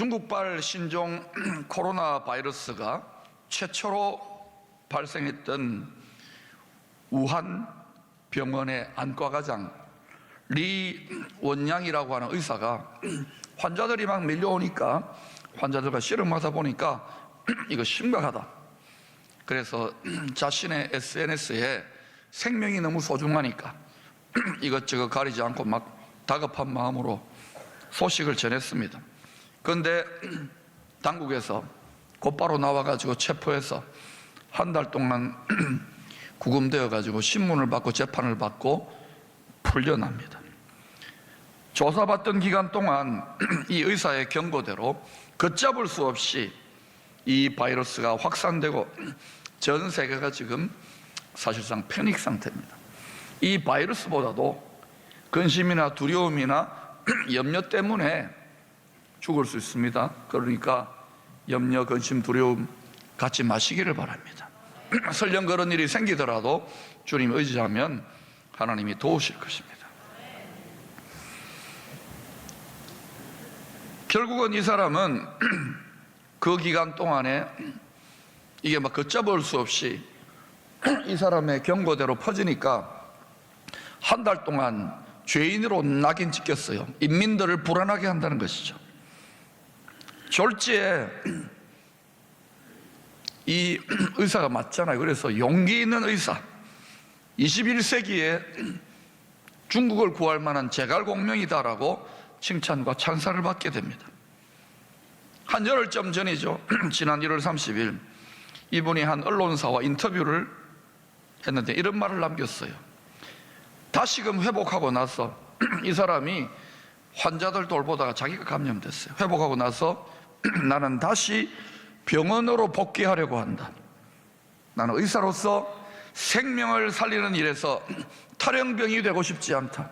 중국발 신종 코로나 바이러스가 최초로 발생했던 우한 병원의 안과과장 리 원양이라고 하는 의사가 환자들이 막 밀려오니까 환자들과 씨름하다 보니까 이거 심각하다. 그래서 자신의 SNS에 생명이 너무 소중하니까 이것저것 가리지 않고 막 다급한 마음으로 소식을 전했습니다. 그런데 당국에서 곧바로 나와가지고 체포해서 한 달 동안 구금되어가지고 신문을 받고 재판을 받고 풀려납니다. 조사받던 기간 동안 이 의사의 경고대로 걷잡을 수 없이 이 바이러스가 확산되고 전 세계가 지금 사실상 패닉 상태입니다. 이 바이러스보다도 근심이나 두려움이나 염려 때문에 죽을 수 있습니다. 그러니까 염려, 근심, 두려움 갖지 마시기를 바랍니다. 설령 그런 일이 생기더라도 주님 의지하면 하나님이 도우실 것입니다. 결국은 이 사람은 그 기간 동안에 이게 막 걷잡을 수 없이 이 사람의 경고대로 퍼지니까 한 달 동안 죄인으로 낙인 찍혔어요. 인민들을 불안하게 한다는 것이죠. 졸지에 이 의사가 맞잖아요. 그래서 용기 있는 의사, 21세기에 중국을 구할 만한 제갈공명이다라고 칭찬과 찬사를 받게 됩니다. 한 열흘쯤 전이죠. 지난 1월 30일 이분이 한 언론사와 인터뷰를 했는데 이런 말을 남겼어요. 다시금 회복하고 나서 이 사람이 환자들 돌보다가 자기가 감염됐어요. 회복하고 나서 나는 다시 병원으로 복귀하려고 한다. 나는 의사로서 생명을 살리는 일에서 탈영병이 되고 싶지 않다.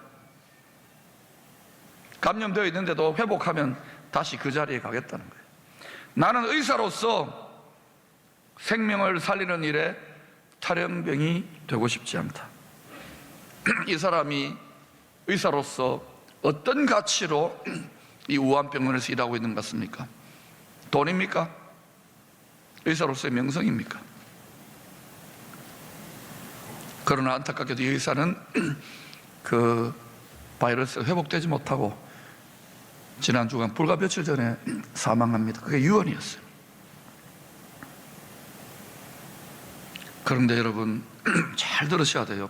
감염되어 있는데도 회복하면 다시 그 자리에 가겠다는 거예요. 나는 의사로서 생명을 살리는 일에 탈영병이 되고 싶지 않다. 이 사람이 의사로서 어떤 가치로 이 우한병원에서 일하고 있는 것 같습니까? 돈입니까? 의사로서의 명성입니까? 그러나 안타깝게도 이 의사는 그 바이러스가 회복되지 못하고 지난 주간 불과 며칠 전에 사망합니다. 그게 유언이었어요. 그런데 여러분 잘 들으셔야 돼요.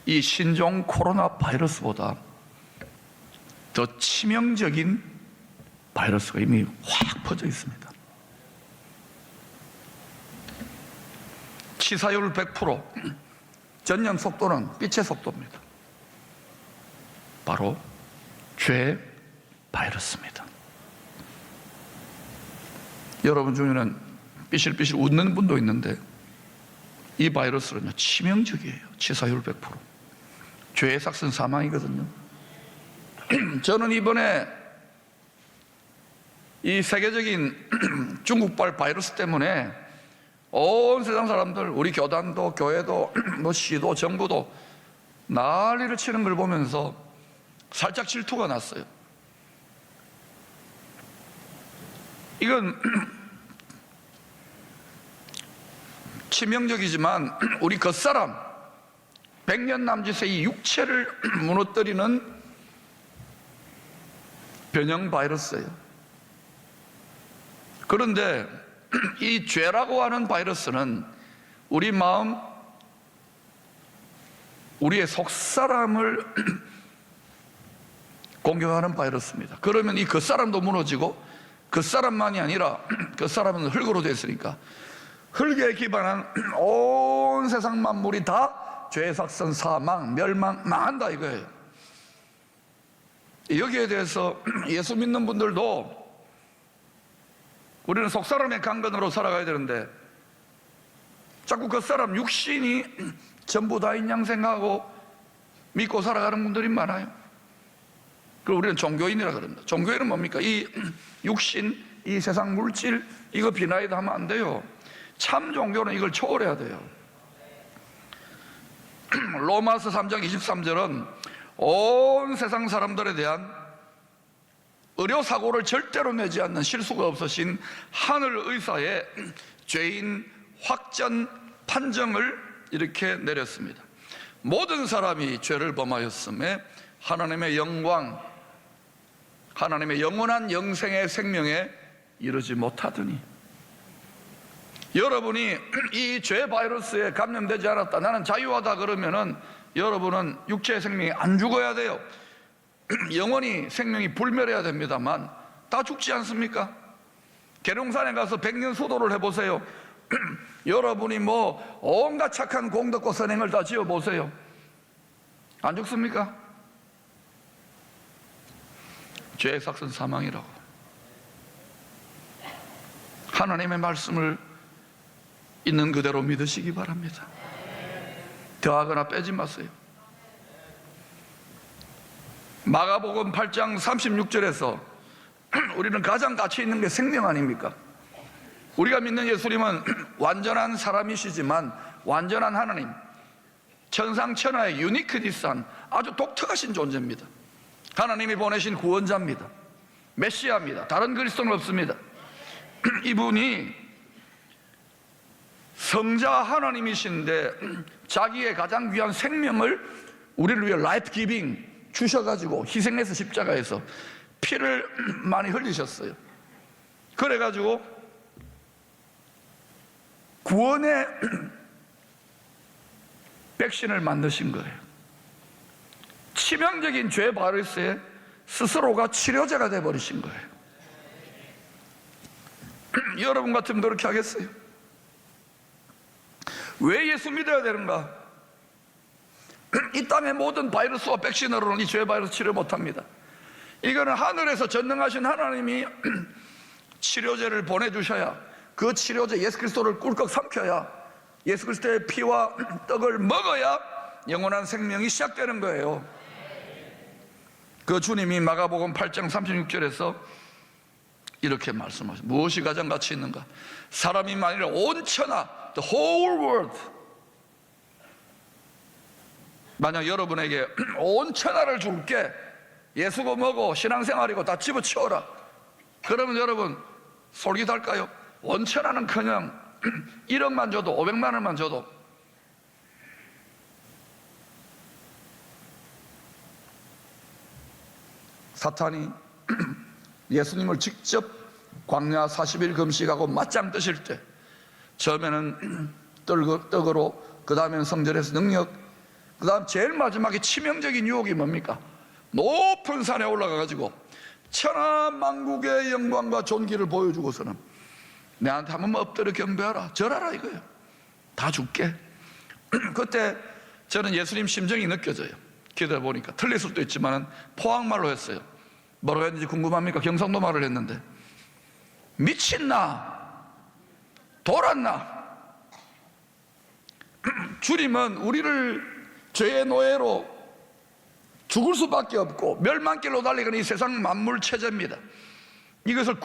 이 신종 코로나 바이러스보다 더 치명적인 바이러스가 이미 확 퍼져 있습니다. 치사율 100%, 전염 속도는 빛의 속도입니다. 바로 죄 바이러스입니다. 여러분 중에는 삐실삐실 웃는 분도 있는데 이 바이러스는요 치명적이에요. 치사율 100%. 죄의 삭슨 사망이거든요. 저는 이번에 이 세계적인 중국발 바이러스 때문에 온 세상 사람들, 우리 교단도 교회도 뭐 시도 정부도 난리를 치는 걸 보면서 살짝 질투가 났어요. 이건 치명적이지만 우리 겉사람 100년 남짓의 이 육체를 무너뜨리는 변형 바이러스예요. 그런데 이 죄라고 하는 바이러스는 우리 마음, 우리의 속사람을 공격하는 바이러스입니다. 그러면 이 겉사람도 무너지고 겉사람만이 아니라 겉사람은 흙으로 되어 있으니까 흙에 기반한 온 세상 만물이 다 죄의 삭선, 사망, 멸망, 망한다 이거예요. 여기에 대해서 예수 믿는 분들도 우리는 속사람의 강건으로 살아가야 되는데 자꾸 겉사람 육신이 전부 다인 양 생각하고 믿고 살아가는 분들이 많아요. 그리고 우리는 종교인이라 그럽니다. 종교인은 뭡니까? 이 육신, 이 세상 물질 이거 비나이다 하면 안 돼요. 참 종교는 이걸 초월해야 돼요. 로마서 3장 23절은 온 세상 사람들에 대한 의료사고를 절대로 내지 않는 실수가 없으신 하늘 의사의 죄인 확전 판정을 이렇게 내렸습니다. 모든 사람이 죄를 범하였음에 하나님의 영광, 하나님의 영원한 영생의 생명에 이르지 못하더니, 여러분이 이 죄 바이러스에 감염되지 않았다, 나는 자유하다 그러면은 여러분은 육체의 생명이 안 죽어야 돼요. 영원히 생명이 불멸해야 됩니다만 다 죽지 않습니까? 계룡산에 가서 100년 수도를 해보세요. 여러분이 뭐 온갖 착한 공덕과 선행을 다 지어보세요. 안 죽습니까? 죄의 삭은 사망이라고. 하나님의 말씀을 있는 그대로 믿으시기 바랍니다. 더하거나 빼지 마세요. 마가복음 8장 36절에서 우리는 가장 가치 있는 게 생명 아닙니까? 우리가 믿는 예수님은 완전한 사람이시지만 완전한 하나님, 천상천하의 유니크디스한 아주 독특하신 존재입니다. 하나님이 보내신 구원자입니다. 메시아입니다. 다른 그리스도는 없습니다. 이분이 성자 하나님이신데 자기의 가장 귀한 생명을 우리를 위해 라이프 기빙 주셔가지고 희생해서 십자가에서 피를 많이 흘리셨어요. 그래가지고 구원의 백신을 만드신 거예요. 치명적인 죄 바이러스에 스스로가 치료제가 되어버리신 거예요. 여러분 같으면 그렇게 하겠어요? 왜 예수 믿어야 되는가? 이 땅의 모든 바이러스와 백신으로는 이 죄 바이러스 치료 못합니다. 이거는 하늘에서 전능하신 하나님이 치료제를 보내주셔야, 그 치료제 예수 그리스도를 꿀꺽 삼켜야, 예수 그리스도의 피와 떡을 먹어야 영원한 생명이 시작되는 거예요. 그 주님이 마가복음 8장 36절에서 이렇게 말씀하십니다. 무엇이 가장 가치 있는가? 사람이 만일 온 천하, the whole world, 만약 여러분에게 온 천하를 줄게, 예수고 뭐고 신앙생활이고 다 집어치워라, 그러면 여러분 솔깃할까요? 온 천하는 그냥 1억만 줘도, 500만 원만 줘도. 사탄이 예수님을 직접 광야 40일 금식하고 맞짱 뜨실 때 처음에는 떡으로, 그 다음에는 성전에서 능력, 그 다음 제일 마지막에 치명적인 유혹이 뭡니까? 높은 산에 올라가 가지고 천하만국의 영광과 존귀를 보여주고서는 내한테 한번 엎드려 경배하라, 절하라 이거예요. 다 줄게. 그때 저는 예수님 심정이 느껴져요. 기도해 보니까 틀릴 수도 있지만 포항말로 했어요. 뭐라고 했는지 궁금합니까? 경상도 말을 했는데, 미친나? 돌았나? 주님은 우리를 죄의 노예로 죽을 수밖에 없고 멸망길로 달리는 이 세상 만물 체제입니다. 이것을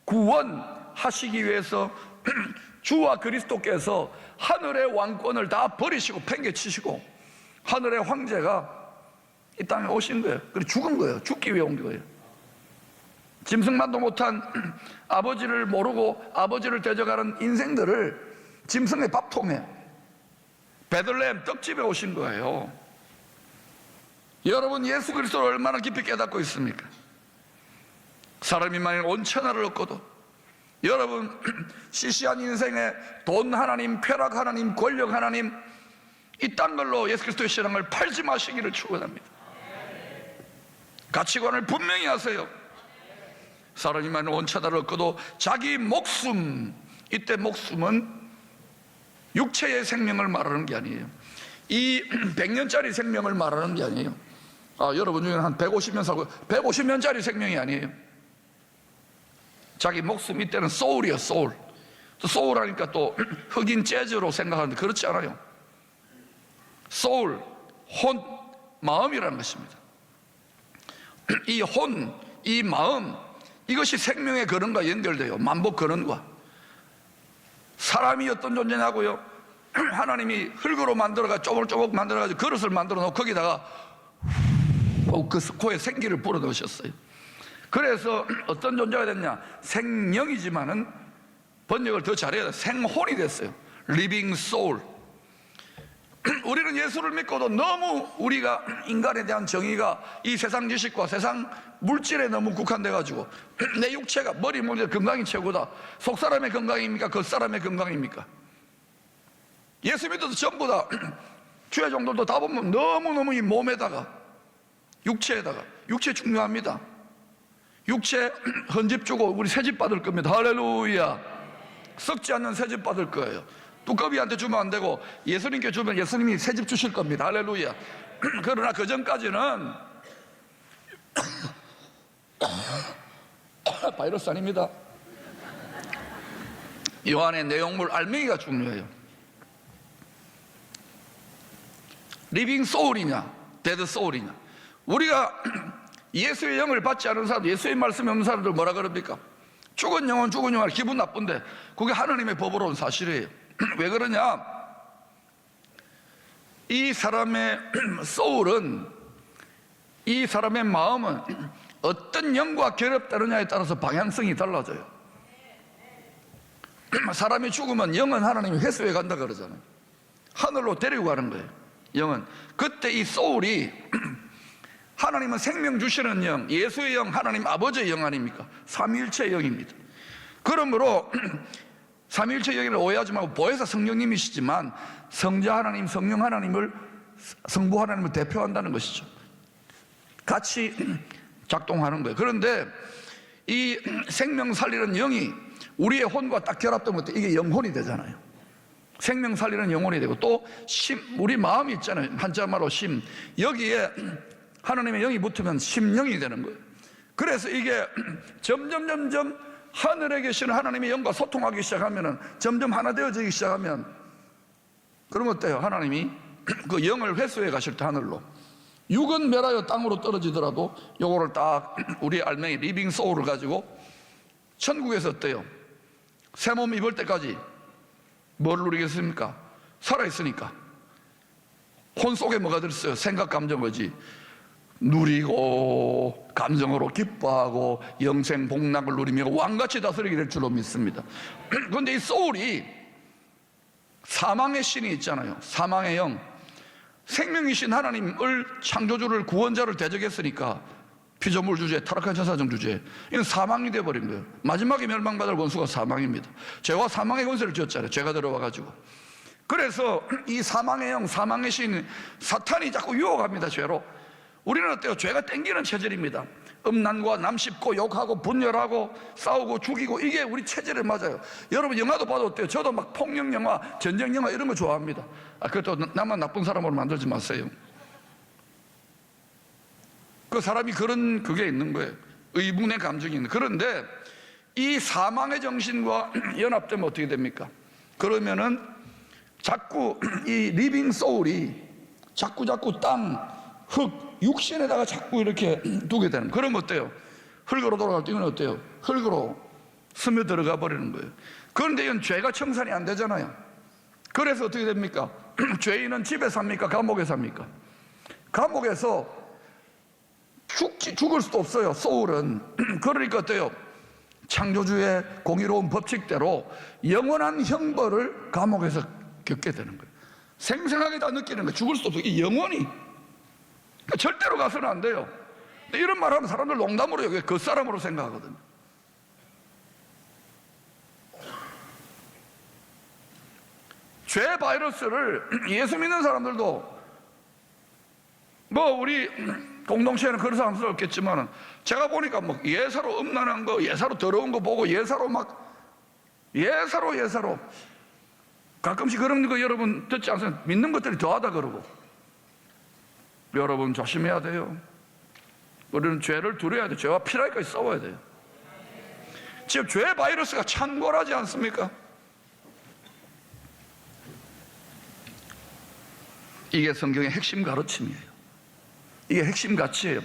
구원하시기 위해서 주와 그리스도께서 하늘의 왕권을 다 버리시고 팽개치시고 하늘의 황제가 이 땅에 오신 거예요. 그리고 죽은 거예요. 죽기 위해 온 거예요. 짐승만도 못한 아버지를 모르고 아버지를 대적하는 인생들을 짐승의 밥통에, 베들레헴 떡집에 오신 거예요. 여러분, 예수 그리스도를 얼마나 깊이 깨닫고 있습니까? 사람이 만일 온 천하를 얻고도 여러분 시시한 인생에 돈 하나님, 쾌락 하나님, 권력 하나님, 이딴 걸로 예수 그리스도의 신앙을 팔지 마시기를 축원합니다. 가치관을 분명히 하세요. 사람이 만일 온 천하를 얻고도 자기 목숨, 이때 목숨은 육체의 생명을 말하는 게 아니에요. 이 100년짜리 생명을 말하는 게 아니에요. 여러분 중에는 한 150년 살고 150년짜리 생명이 아니에요. 자기 목숨, 이때는 소울이에요. 소울. 또 소울 하니까 또 흑인 재즈로 생각하는데 그렇지 않아요. 소울, 혼, 마음이라는 것입니다. 이 혼, 이 마음, 이것이 생명의 근원과 연결돼요. 만복 근원과. 사람이 어떤 존재냐고요? 하나님이 흙으로 만들어가 쪼글쪼글 만들어가지고 그릇을 만들어 놓고 거기다가 그 코에 생기를 불어넣으셨어요. 그래서 어떤 존재가 됐냐? 생명이지만은 번역을 더 잘해야 돼. 생혼이 됐어요. Living soul. 우리는 예수를 믿고도 너무 우리가 인간에 대한 정의가 이 세상 지식과 세상 물질에 너무 국한돼 가지고 내 육체가 머리 몸에 건강이 최고다. 속 사람의 건강입니까? 겉 사람의 건강입니까? 예수 믿어도 전부 다 주의종들도 다 보면 너무너무 이 몸에다가 육체에다가, 육체 중요합니다. 육체 헌집 주고 우리 새집 받을 겁니다. 할렐루야. 썩지 않는 새집 받을 거예요. 두꺼비한테 주면 안 되고 예수님께 주면 예수님이 새집 주실 겁니다. 할렐루야. 그러나 그 전까지는 바이러스 아닙니다. 요 안에 내용물 알맹이가 중요해요. 리빙 소울이냐 데드 소울이냐. 우리가 예수의 영을 받지 않은 사람, 예수의 말씀이 없는 사람들 뭐라 그럽니까? 죽은 영혼 죽은 영혼 기분 나쁜데 그게 하나님의 법으로 온 사실이에요. 왜 그러냐? 이 사람의 소울은, 이 사람의 마음은 어떤 영과 결합되느냐에 따라서 방향성이 달라져요. 사람이 죽으면 영은 하나님이 회수해 간다 그러잖아요. 하늘로 데리고 가는 거예요. 영은. 그때 이 소울이 하나님은 생명 주시는 영, 예수의 영, 하나님 아버지의 영 아닙니까? 삼위일체의 영입니다. 그러므로 삼위일체 영을 오해하지 말고 보혜사 성령님이시지만 성자 하나님, 성령 하나님을, 성부 하나님을 대표한다는 것이죠. 같이 작동하는 거예요. 그런데 이 생명 살리는 영이 우리의 혼과 딱 결합되면 이게 영혼이 되잖아요. 생명 살리는 영혼이 되고 또 심, 우리 마음이 있잖아요. 한자말로 심. 여기에 하나님의 영이 붙으면 심령이 되는 거예요. 그래서 이게 점점 하늘에 계시는 하나님의 영과 소통하기 시작하면은 점점 하나 되어지기 시작하면 그러면 어때요? 하나님이 그 영을 회수해 가실 때 하늘로 육은 멸하여 땅으로 떨어지더라도 요거를 딱 우리 알맹이 리빙 소울을 가지고 천국에서 어때요? 새 몸 입을 때까지 뭘 누리겠습니까? 살아있으니까. 혼 속에 뭐가 들었어요? 생각, 감정, 의지. 누리고 감정으로 기뻐하고 영생 복락을 누리며 왕같이 다스리게 될 줄로 믿습니다. 그런데 이 소울이 사망의 신이 있잖아요. 사망의 영. 생명이신 하나님을 창조주를 구원자를 대적했으니까 피조물 주제, 타락한 천사정 주제, 이건 사망이 되어버린 거예요. 마지막에 멸망받을 원수가 사망입니다. 죄와 사망의 권세를 쥐었잖아요. 죄가 들어와가지고. 그래서 이 사망의 영, 사망의 신, 사탄이 자꾸 유혹합니다. 죄로. 우리는 어때요? 죄가 땡기는 체질입니다. 음란과 남씹고 욕하고 분열하고 싸우고 죽이고 이게 우리 체질에 맞아요. 여러분 영화도 봐도 어때요? 저도 막 폭력 영화, 전쟁 영화 이런 거 좋아합니다. 그것도 나만 나쁜 사람으로 만들지 마세요. 그 사람이 그런 그게 있는 거예요. 의문의 감정이 있는. 그런데 이 사망의 정신과 연합되면 어떻게 됩니까? 그러면은 자꾸 이 리빙 소울이 자꾸 땅, 흙, 육신에다가 자꾸 이렇게 두게 되는. 그러면 어때요? 흙으로 돌아갈 때 이건 어때요? 흙으로 스며들어가 버리는 거예요. 그런데 이건 죄가 청산이 안 되잖아요. 그래서 어떻게 됩니까? 죄인은 집에 삽니까? 감옥에 삽니까? 감옥에서 죽을 수도 없어요. 소울은. 그러니까 어때요? 창조주의 공의로운 법칙대로 영원한 형벌을 감옥에서 겪게 되는 거예요. 생생하게 다 느끼는 거예요. 죽을 수도 없어요. 이 영원히. 그러니까 절대로 가서는 안 돼요. 근데 이런 말 하면 사람들 농담으로 여기 겉사람으로 생각하거든요. 죄 바이러스를 예수 믿는 사람들도 뭐 우리 공동체에는 그런 사람들 없겠지만 제가 보니까 뭐 예사로 음란한 거, 예사로 더러운 거 보고 예사로 가끔씩 그런 거 여러분 듣지 않으세요? 믿는 것들이 더하다 그러고. 여러분 조심해야 돼요. 우리는 죄를 두려워야 돼요. 죄와 피라기까지 싸워야 돼요. 지금 죄 바이러스가 창궐하지 않습니까? 이게 성경의 핵심 가르침이에요. 이게 핵심 가치예요.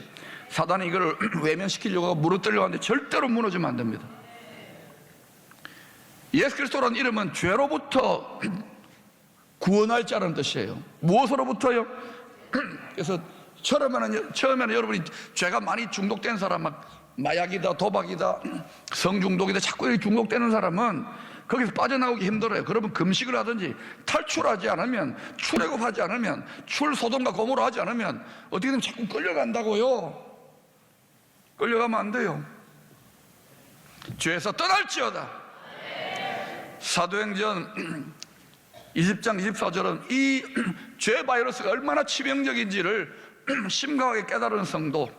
사단이 이걸 외면시키려고 하고 무너뜨리려고 하는데 절대로 무너지면 안 됩니다. 예수 그리스도라는 이름은 죄로부터 구원할 자라는 뜻이에요. 무엇으로부터요? 그래서 처음에는 여러분이 죄가 많이 중독된 사람, 막 마약이다, 도박이다, 성중독이다, 자꾸 이렇게 중독되는 사람은 거기서 빠져나오기 힘들어요. 그러면 금식을 하든지 탈출하지 않으면, 출애굽하지 않으면, 출소돔과 고모라 하지 않으면 어떻게든 자꾸 끌려간다고요. 끌려가면 안 돼요. 죄에서 떠날지어다. 사도행전 20장 24절은 이 죄 바이러스가 얼마나 치명적인지를 심각하게 깨달은 성도,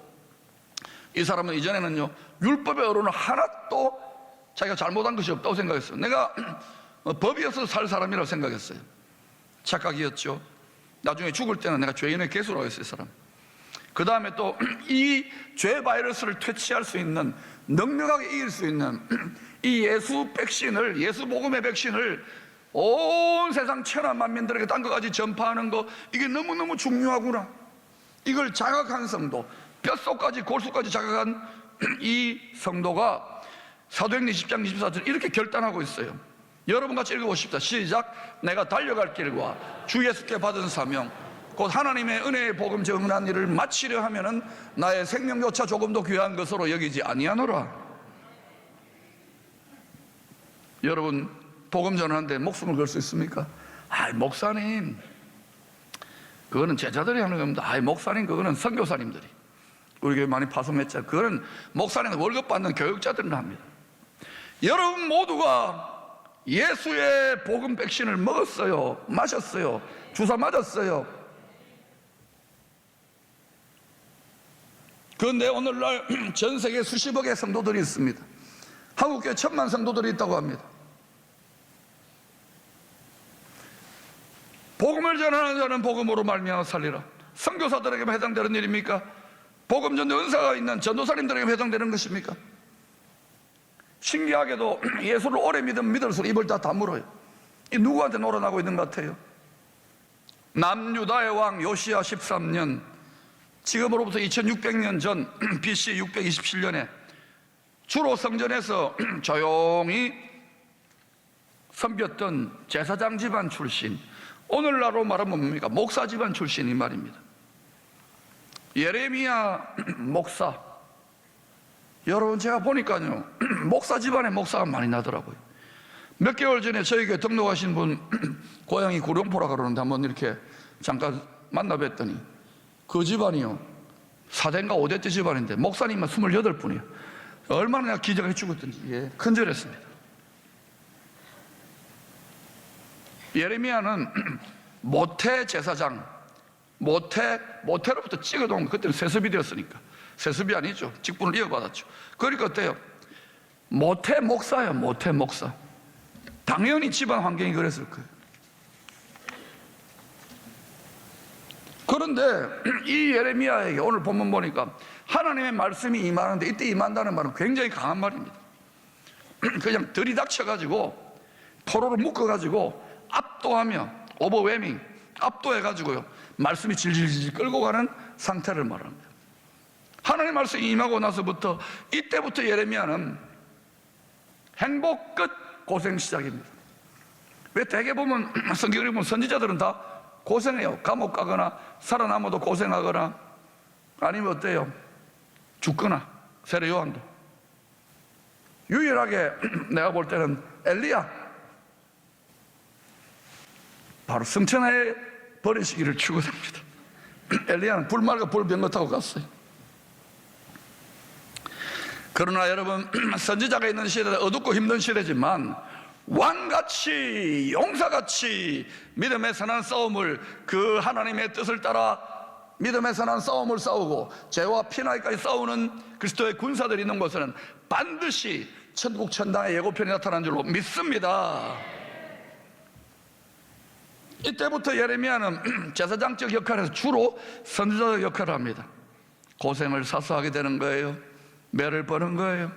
이 사람은 이전에는요 율법의 어른은 하나도 자기가 잘못한 것이 없다고 생각했어요. 내가 법이어서 살 사람이라고 생각했어요. 착각이었죠. 나중에 죽을 때는 내가 죄인의 개수라고 했어요. 사람. 그 다음에 또 이 죄 바이러스를 퇴치할 수 있는, 넉넉하게 이길 수 있는 이 예수 백신을, 예수 복음의 백신을 온 세상 천하 만민들에게 딴 것까지 전파하는 거, 이게 너무너무 중요하구나. 이걸 자각한 성도, 뼛속까지 골수까지 자각한 이 성도가 사도행전 20장 24절 이렇게 결단하고 있어요. 여러분 같이 읽어보십시다. 시작. 내가 달려갈 길과 주 예수께 받은 사명, 곧 하나님의 은혜의 복음 증언한 일을 마치려 하면은 나의 생명조차 조금도 귀한 것으로 여기지 아니하노라. 여러분 복음 전하는데 목숨을 걸 수 있습니까? 목사님 그거는 제자들이 하는 겁니다. 목사님 그거는 선교사님들이, 우리 교회 많이 파송했잖아요. 그거는 목사님 월급 받는 교육자들은 합니다. 여러분 모두가 예수의 복음 백신을 먹었어요, 마셨어요, 주사 맞았어요. 그런데 오늘날 전 세계 수십억의 성도들이 있습니다. 한국교회 1000만 성도들이 있다고 합니다. 복음을 전하는 자는 복음으로 말미암아 살리라. 선교사들에게만 해당되는 일입니까? 복음 전도 은사가 있는 전도사님들에게 해당되는 것입니까? 신기하게도 예수를 오래 믿으면 믿을수록 입을 다 다물어요. 이 누구한테 놀아나고 있는 것 같아요? 남유다의 왕 요시야 13년, 지금으로부터 2600년 전 BC 627년에 주로 성전에서 조용히 섬겼던 제사장 집안 출신, 오늘날로 말하면 뭡니까? 목사 집안 출신이 말입니다. 예레미야 목사, 여러분 제가 보니까요 목사 집안에 목사가 많이 나더라고요. 몇 개월 전에 저에게 등록하신 분 고향이 구룡포라 그러는데 한번 이렇게 잠깐 만나 뵀더니 그 집안이요 4대인가 5대째 집안인데 목사님만 28분이에요. 얼마나 내가 기적해 죽었던지 큰절했습니다. 예레미야는 모태 제사장, 모태로부터 찍어놓은, 그때는 세습이 되었으니까, 세습이 아니죠, 직분을 이어받았죠. 그러니까 어때요? 모태 목사예요. 모태 목사. 당연히 집안 환경이 그랬을 거예요. 그런데 이 예레미야에게 오늘 본문 보니까 하나님의 말씀이 임하는데, 이때 임한다는 말은 굉장히 강한 말입니다. 그냥 들이닥쳐가지고 포로로 묶어가지고 압도하며, 오버웨밍, 압도해가지고요 말씀이 질질질 끌고 가는 상태를 말합니다. 하나님의 말씀이 임하고 나서부터, 이때부터 예레미야는 행복 끝 고생 시작입니다. 왜 대개 보면 성경을 보면 선지자들은 다 고생해요. 감옥 가거나 살아남아도 고생하거나, 아니면 어때요? 죽거나. 세례 요한도. 유일하게 내가 볼 때는 엘리야, 바로 성천하에 버리시기를 축원합니다. 엘리야는 불말과 불병거 타고 갔어요. 그러나 여러분, 선지자가 있는 시대는 어둡고 힘든 시대지만 왕같이, 용사같이 믿음의 선한 싸움을, 그 하나님의 뜻을 따라 믿음의 선한 싸움을 싸우고 죄와 피나기까지 싸우는 그리스도의 군사들이 있는 곳에는 반드시 천국 천당의 예고편이 나타난 줄로 믿습니다. 이때부터 예레미야는 제사장적 역할에서 주로 선지자적 역할을 합니다. 고생을 사서 하게 되는 거예요. 매를 버는 거예요.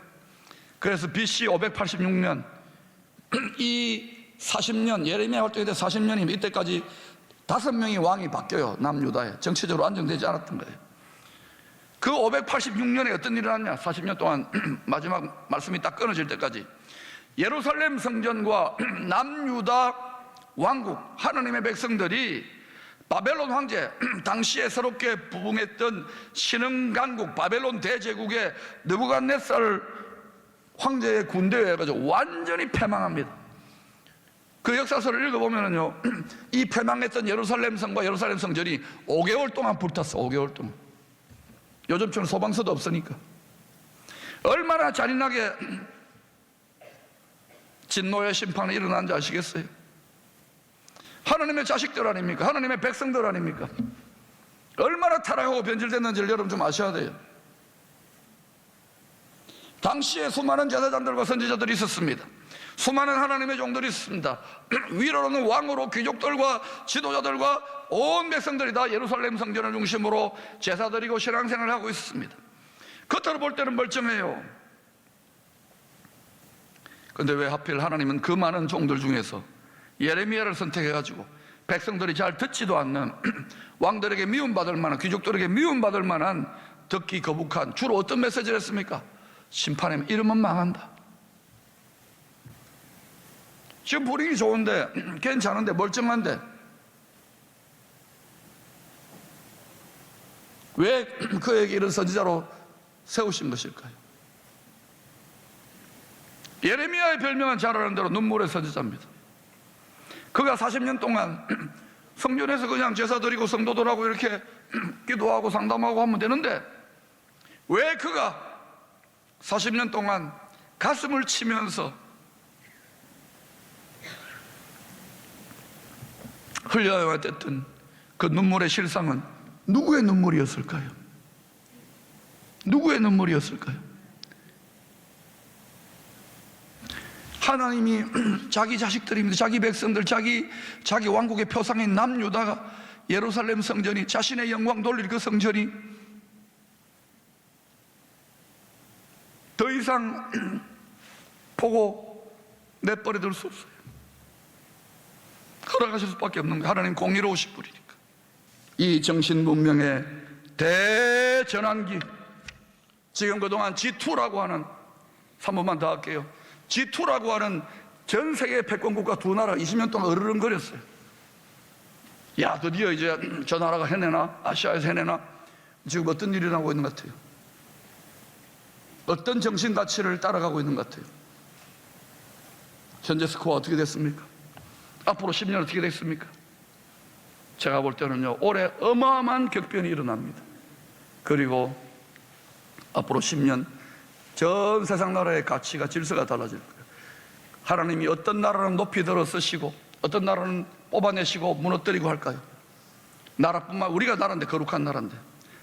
그래서 BC 586년, 이 40년, 예레미야 활동에 대해 40년이면 이때까지 5명이 왕이 바뀌어요. 남유다에. 정치적으로 안정되지 않았던 거예요. 그 586년에 어떤 일이 일어났냐? 40년 동안 마지막 말씀이 딱 끊어질 때까지 예루살렘 성전과 남유다 왕국, 하나님의 백성들이 바벨론 황제, 당시에 새롭게 부흥했던 신흥강국 바벨론 대제국의 느부갓네살 황제의 군대에 해가지고 완전히 패망합니다. 그 역사서를 읽어보면요, 이 패망했던 예루살렘 성과 예루살렘 성전이 5개월 동안 불탔어. 5개월 동안. 요즘처럼 소방서도 없으니까. 얼마나 잔인하게 진노의 심판이 일어난지 아시겠어요? 하나님의 자식들 아닙니까? 하나님의 백성들 아닙니까? 얼마나 타락하고 변질됐는지를 여러분 좀 아셔야 돼요. 당시에 수많은 제사장들과 선지자들이 있었습니다. 수많은 하나님의 종들이 있습니다. 위로는 왕으로 귀족들과 지도자들과 온 백성들이 다 예루살렘 성전을 중심으로 제사드리고 신앙생활을 하고 있었습니다. 겉으로 볼 때는 멀쩡해요. 그런데 왜 하필 하나님은 그 많은 종들 중에서 예레미야를 선택해가지고 백성들이 잘 듣지도 않는 왕들에게 미움받을 만한, 귀족들에게 미움받을 만한 듣기 거북한, 주로 어떤 메시지를 했습니까? 심판의 이름은 망한다. 지금 분위기 좋은데, 괜찮은데, 멀쩡한데 왜 그에게 이런 선지자로 세우신 것일까요? 예레미야의 별명은 잘 아는 대로 눈물의 선지자입니다. 그가 40년 동안 성전에서 그냥 제사 드리고 성도들하고 이렇게 기도하고 상담하고 하면 되는데, 왜 그가 40년 동안 가슴을 치면서 흘려야 됐던 그 눈물의 실상은 누구의 눈물이었을까요? 누구의 눈물이었을까요? 하나님이 자기 자식들입니다. 자기 백성들, 자기 왕국의 표상인 남유다가 예루살렘 성전이, 자신의 영광 돌릴 그 성전이 더 이상 보고 내버려둘 수 없어요. 허락하실 수밖에 없는 거예요. 하나님 공의로우신 분이니까. 이 정신문명의 대전환기, 지금 그동안 G2라고 하는, 3분만 더 할게요. G2라고 하는 전 세계 패권국가 두 나라가 20년 동안 으르렁거렸어요. 야, 드디어 이제 저 나라가 해내나? 아시아에서 해내나? 지금 어떤 일이 나고 있는 것 같아요? 어떤 정신 가치를 따라가고 있는 것 같아요? 현재 스코어 어떻게 됐습니까? 앞으로 10년 어떻게 됐습니까? 제가 볼 때는요, 올해 어마어마한 격변이 일어납니다. 그리고 앞으로 10년 전 세상 나라의 가치가, 질서가 달라질 거예요. 하나님이 어떤 나라는 높이 들어 쓰시고 어떤 나라는 뽑아내시고 무너뜨리고 할까요? 나라뿐만, 우리가 나라인데, 거룩한 나라인데,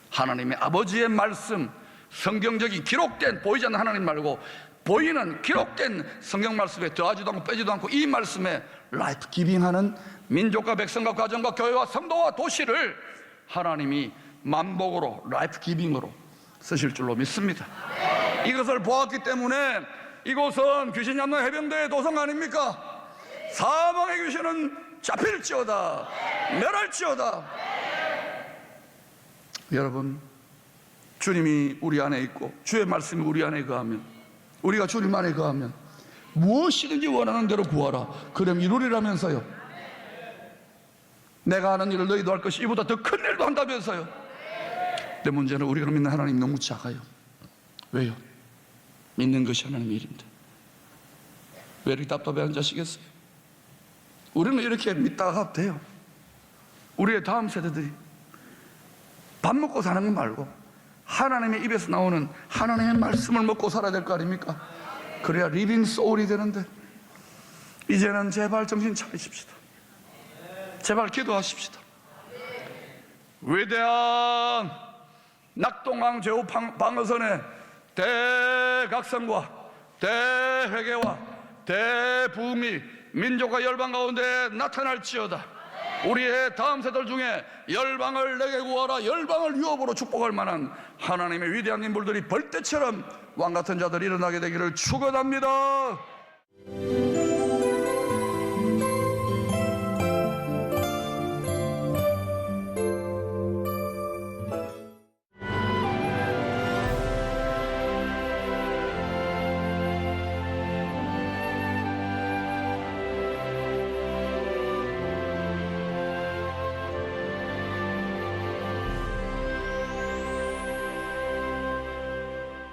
하나님의 아버지의 말씀, 성경적인 기록된, 보이지 않는 하나님 말고 보이는 기록된 성경 말씀에 더하지도 않고 빼지도 않고 이 말씀에 라이프 기빙하는 민족과 백성과 가정과 교회와 성도와 도시를 하나님이 만복으로, 라이프 기빙으로 쓰실 줄로 믿습니다. 이것을 보았기 때문에 이곳은 귀신 잡는 해병대의 도성 아닙니까? 사망의 귀신은 잡힐지어다, 멸할지어다. 여러분, 주님이 우리 안에 있고 주의 말씀이 우리 안에 거하면, 우리가 주님 안에 거하면 무엇이든지 원하는 대로 구하라, 그럼 이루리라면서요. 내가 하는 일을 너희도 할 것이 이보다 더 큰 일도 한다면서요. 근데 문제는 우리가 믿는 하나님 너무 작아요. 왜요? 믿는 것이 하나님의 일인데 왜 이렇게 답답해하는지 아시겠어요? 우리는 이렇게 믿다가 돼요. 우리의 다음 세대들이 밥 먹고 사는 것 말고 하나님의 입에서 나오는 하나님의 말씀을 먹고 살아야 될 거 아닙니까? 그래야 리빙 소울이 되는데, 이제는 제발 정신 차리십시다. 제발 기도하십시다. 위대한 낙동강 제후 방어선의 대각성과 대회개와 대부흥이 민족과 열방 가운데 나타날지어다. 우리의 다음 세대들 중에 열방을 내게 구하라, 열방을 유업으로 축복할 만한 하나님의 위대한 인물들이 벌떼처럼 왕같은 자들이 일어나게 되기를 축원합니다.